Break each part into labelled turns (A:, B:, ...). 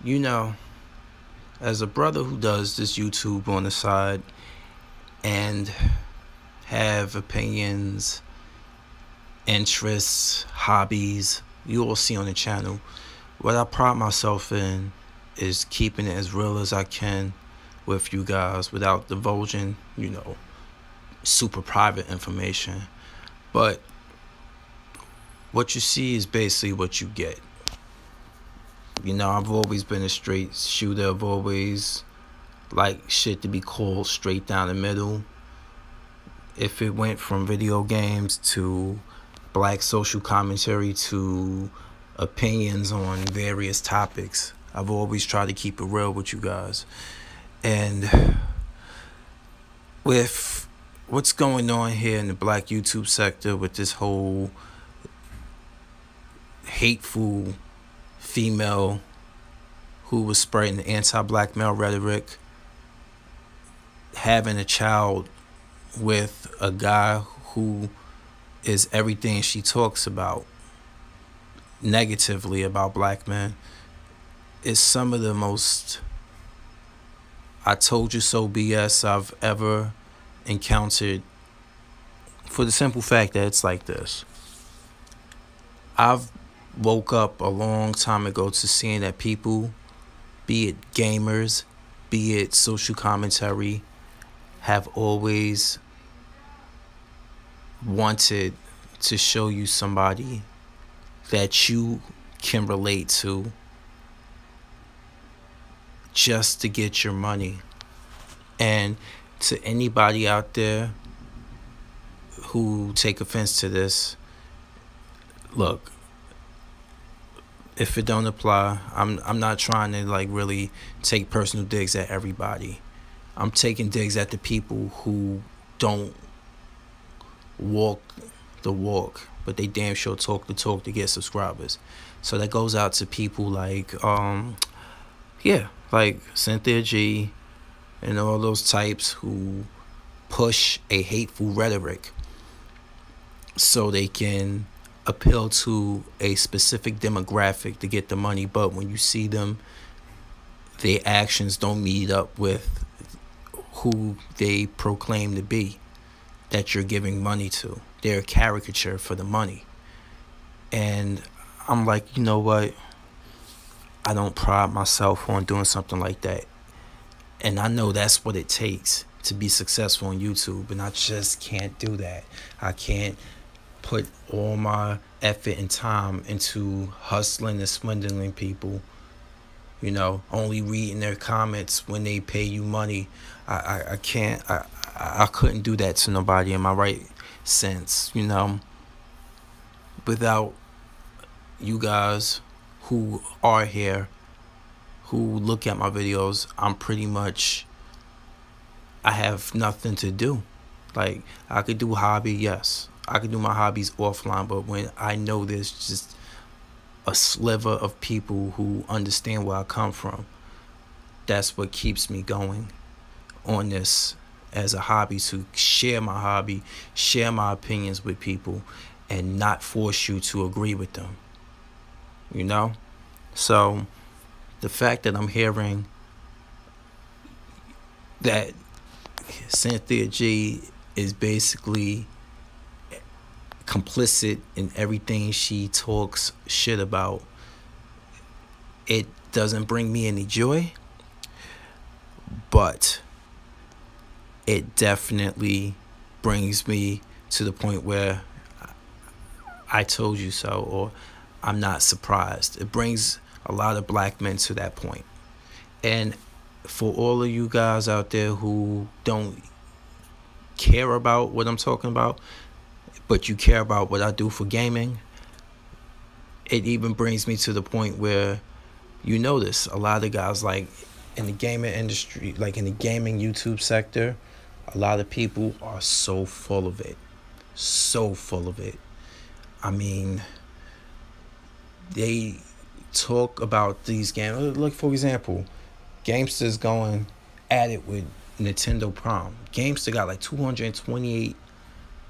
A: You know, as a brother who does this YouTube on the side and have opinions, interests, hobbies, you all see on the channel, what I pride myself in is keeping it as real as I can with you guys without divulging, super private information. But what you see is basically what you get. I've always been a straight shooter. I've always liked shit to be called straight down the middle. If it went from video games to black social commentary to opinions on various topics, I've always tried to keep it real with you guys. And with what's going on here in the black YouTube sector with this whole hateful female who was spreading anti-black male rhetoric, having a child with a guy who is everything she talks about negatively about black men, is some of the most I told you so BS I've ever encountered, for the simple fact that it's like this. I've woke up a long time ago to seeing that people, be it gamers, be it social commentary, have always wanted to show you somebody that you can relate to just to get your money. And to anybody out there who take offense to this, look, if it don't apply, I'm not trying to really take personal digs at everybody. I'm taking digs at the people who don't walk the walk, but they damn sure talk the talk to get subscribers. So that goes out to people like Cynthia G and all those types who push a hateful rhetoric so they can appeal to a specific demographic to get the money. But when you see them, their actions don't meet up with who they proclaim to be, that you're giving money to. They're a caricature for the money. And I'm like, you know what? I don't pride myself on doing something like that. And I know that's what it takes to be successful on YouTube. And I just can't do that. I can't put all my effort and time into hustling and swindling people, only reading their comments when they pay you money. I can't, I couldn't do that to nobody in my right sense, without you guys who are here, who look at my videos. I have nothing to do. Like, I could do hobby, yes. I could do my hobbies offline, but when I know there's just a sliver of people who understand where I come from, that's what keeps me going on this as a hobby, to share my hobby, share my opinions with people, and not force you to agree with them. So the fact that I'm hearing that Cynthia G is basically complicit in everything she talks shit about, it doesn't bring me any joy, but it definitely brings me to the point where I told you so, or I'm not surprised. It brings a lot of black men to that point. And for all of you guys out there who don't care about what I'm talking about, but you care about what I do for gaming, it even brings me to the point where you notice a lot of guys, like in the gaming industry, like in the gaming YouTube sector, a lot of people are so full of it. So full of it. I mean, they talk about these games. Like, for example, Gamster's going at it with Nintendo Prime. Gamester got like 228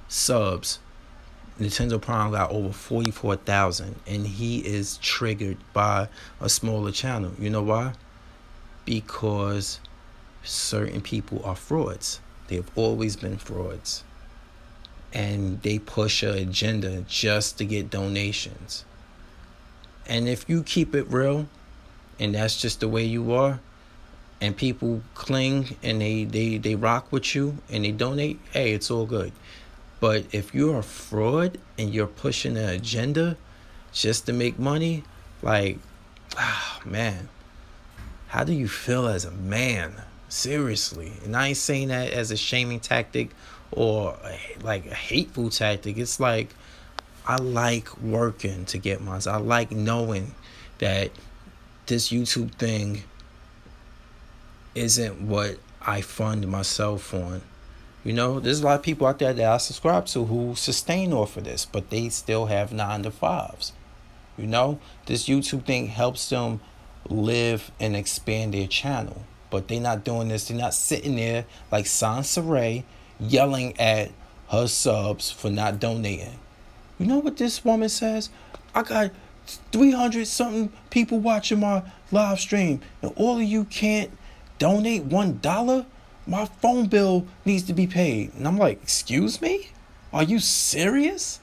A: subs, Nintendo Prime got over 44,000, and he is triggered by a smaller channel. You know why? Because certain people are frauds. They've always been frauds. And they push an agenda just to get donations. And if you keep it real, and that's just the way you are, and people cling and they rock with you and they donate, hey, it's all good. But if you're a fraud and you're pushing an agenda just to make money, like, man, how do you feel as a man? Seriously. And I ain't saying that as a shaming tactic or like a hateful tactic. It's like, I like working to get mine. I like knowing that this YouTube thing isn't what I fund myself on. You know, there's a lot of people out there that I subscribe to who sustain off of this, but they still have 9-to-5s. You know, this YouTube thing helps them live and expand their channel. But they're not doing this. They're not sitting there like Sansaray yelling at her subs for not donating. You know what this woman says? I got 300 something people watching my live stream, and all of you can't donate $1? My phone bill needs to be paid. And I'm like, excuse me? Are you serious?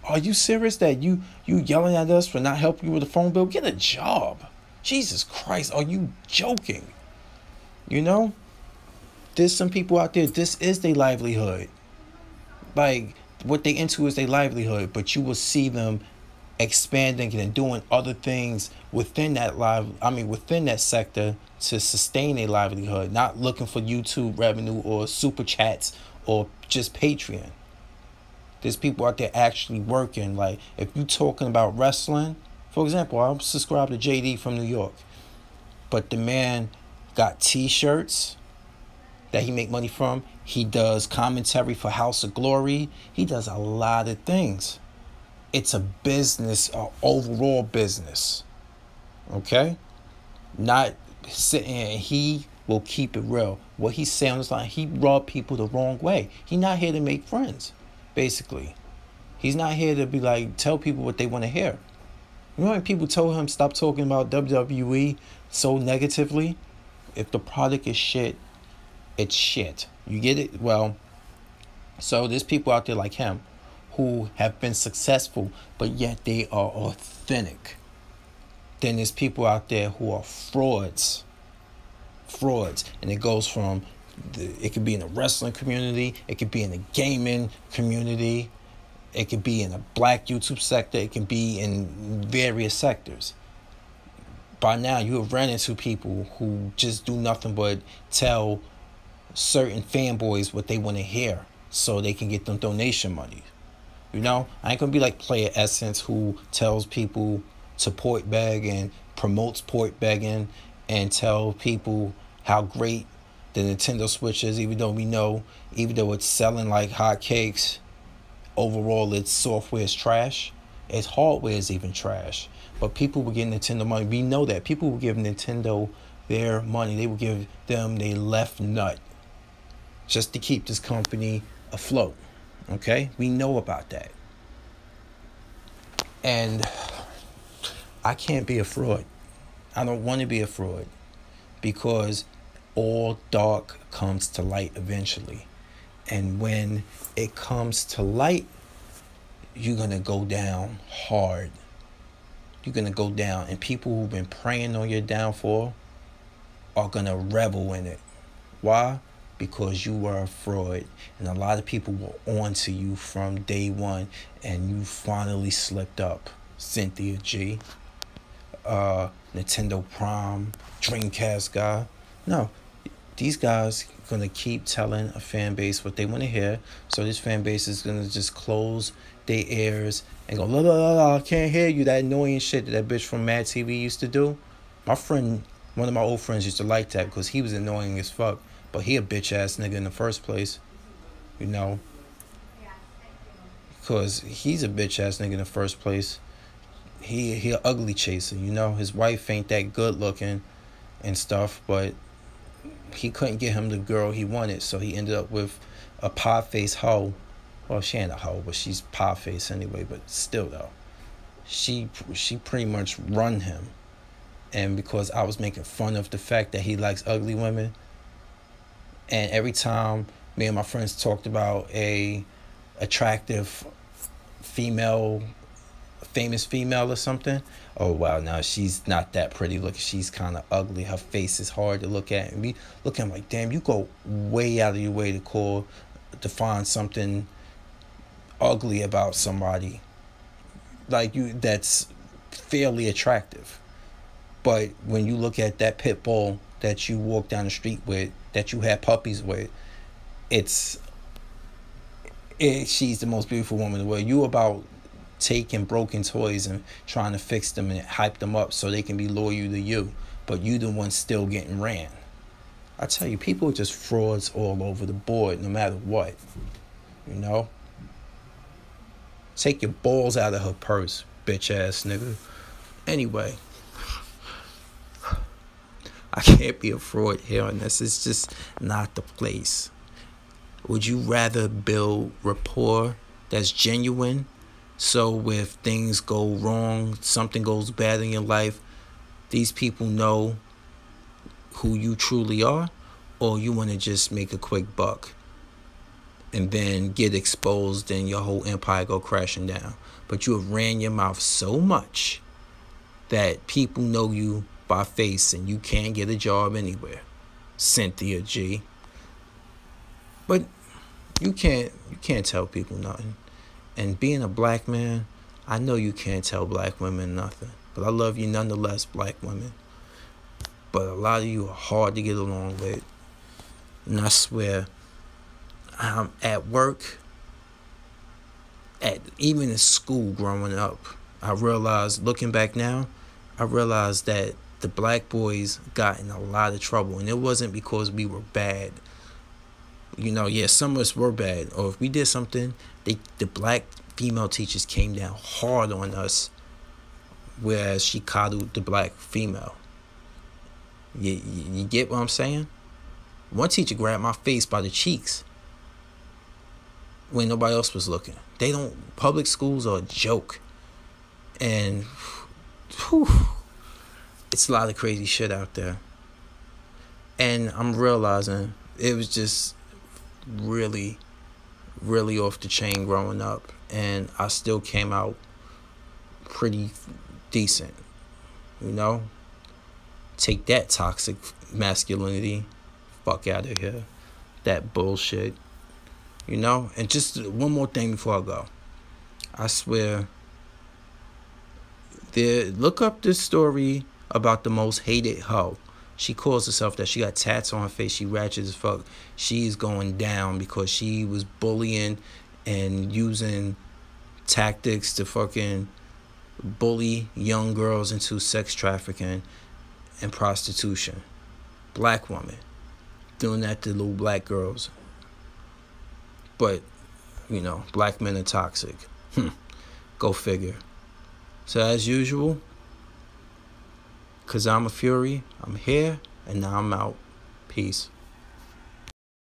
A: Are you serious that you yelling at us for not helping you with the phone bill? Get a job. Jesus Christ, are you joking? You know? There's some people out there, this is their livelihood. Like, what they into is their livelihood, but you will see them expanding and doing other things within that within that sector to sustain a livelihood, not looking for YouTube revenue or super chats or just Patreon. There's people out there actually working. Like, if you talking about wrestling, for example, I'm subscribed to JD from New York, but the man got t-shirts that he make money from. He does commentary for House of Glory. He does a lot of things. It's a business, an overall business. Okay? Not sitting here, and he will keep it real. What he's saying is like, he rub people the wrong way. He's not here to make friends, basically. He's not here to be like, tell people what they want to hear. You know when people told him stop talking about WWE so negatively? If the product is shit, it's shit. You get it? Well, so there's people out there like him who have been successful, but yet they are authentic. Then there's people out there who are frauds. And it goes from, it could be in the wrestling community, it could be in the gaming community, it could be in the black YouTube sector, it can be in various sectors. By now, you have run into people who just do nothing but tell certain fanboys what they want to hear so they can get them donation money. You know, I ain't gonna be like Player Essence who tells people to port beg and promotes port begging and tell people how great the Nintendo Switch is, even though we know, even though it's selling like hotcakes, overall its software is trash, its hardware is even trash. But people will get Nintendo money. We know that. People will give Nintendo their money. They will give them their left nut just to keep this company afloat. Okay? We know about that. And I can't be a fraud. I don't want to be a fraud, because all dark comes to light eventually. And when it comes to light, you're going to go down hard. You're going to go down. And people who've been praying on your downfall are going to revel in it. Why? Because you were a fraud. And a lot of people were on to you from day one. And you finally slipped up. Cynthia G. Nintendo Prime. Dreamcast guy. No. These guys are going to keep telling a fan base what they want to hear. So this fan base is going to just close their ears and go, la, la, la, la, I can't hear you. That annoying shit that bitch from MADtv used to do. My friend, one of my old friends used to like that because he was annoying as fuck. But he a bitch ass nigga in the first place. You know. Because he's a bitch ass nigga in the first place. He a ugly chaser, you know. His wife ain't that good looking and stuff, but he couldn't get him the girl he wanted, so he ended up with a pie-faced hoe Well, she ain't a hoe, but she's pie face anyway. But still, though, she pretty much run him. And because I was making fun of the fact that he likes ugly women, and every time me and my friends talked about a attractive female, famous female or something, oh wow, now she's not that pretty looking, she's kind of ugly, her face is hard to look at, and we look at him like, damn, you go way out of your way to find something ugly about somebody like you that's fairly attractive. But when you look at that pit bull that you walk down the street with, that you had puppies with, she's the most beautiful woman in the world. You about taking broken toys and trying to fix them and hype them up so they can be loyal to you, but you the one still getting ran. I tell you, people are just frauds all over the board, no matter what. You know? Take your balls out of her purse, bitch ass nigga. Anyway, I can't be a fraud here on this. It's just not the place. Would you rather build rapport that's genuine, so if things go wrong, something goes bad in your life, these people know who you truly are, or you want to just make a quick buck and then get exposed and your whole empire go crashing down? But you have ran your mouth so much that people know you by face and you can't get a job anywhere. Cynthia G. But you can't tell people nothing. And being a black man, I know you can't tell black women nothing. But I love you nonetheless, black women. But a lot of you are hard to get along with. And I swear, at work, even in school growing up, I realized, looking back now, I realized that the black boys got in a lot of trouble. And it wasn't because we were bad. You know, yeah, some of us were bad. Or if we did something, the black female teachers came down hard on us, whereas she coddled the black female. You get what I'm saying? One teacher grabbed my face by the cheeks when nobody else was looking. Public schools are a joke. And whew, it's a lot of crazy shit out there. And I'm realizing it was just really, really off the chain growing up. And I still came out pretty decent. You know? Take that toxic masculinity. Fuck out of here. That bullshit. You know? And just one more thing before I go. I swear, look up this story about the most hated hoe. She calls herself that. She got tats on her face. She ratchet as fuck. She's going down because she was bullying and using tactics to fucking bully young girls into sex trafficking and prostitution. Black woman doing that to little black girls. But, you know, black men are toxic. Go figure. So as usual, because I'm a fury, I'm here, and now I'm out. Peace.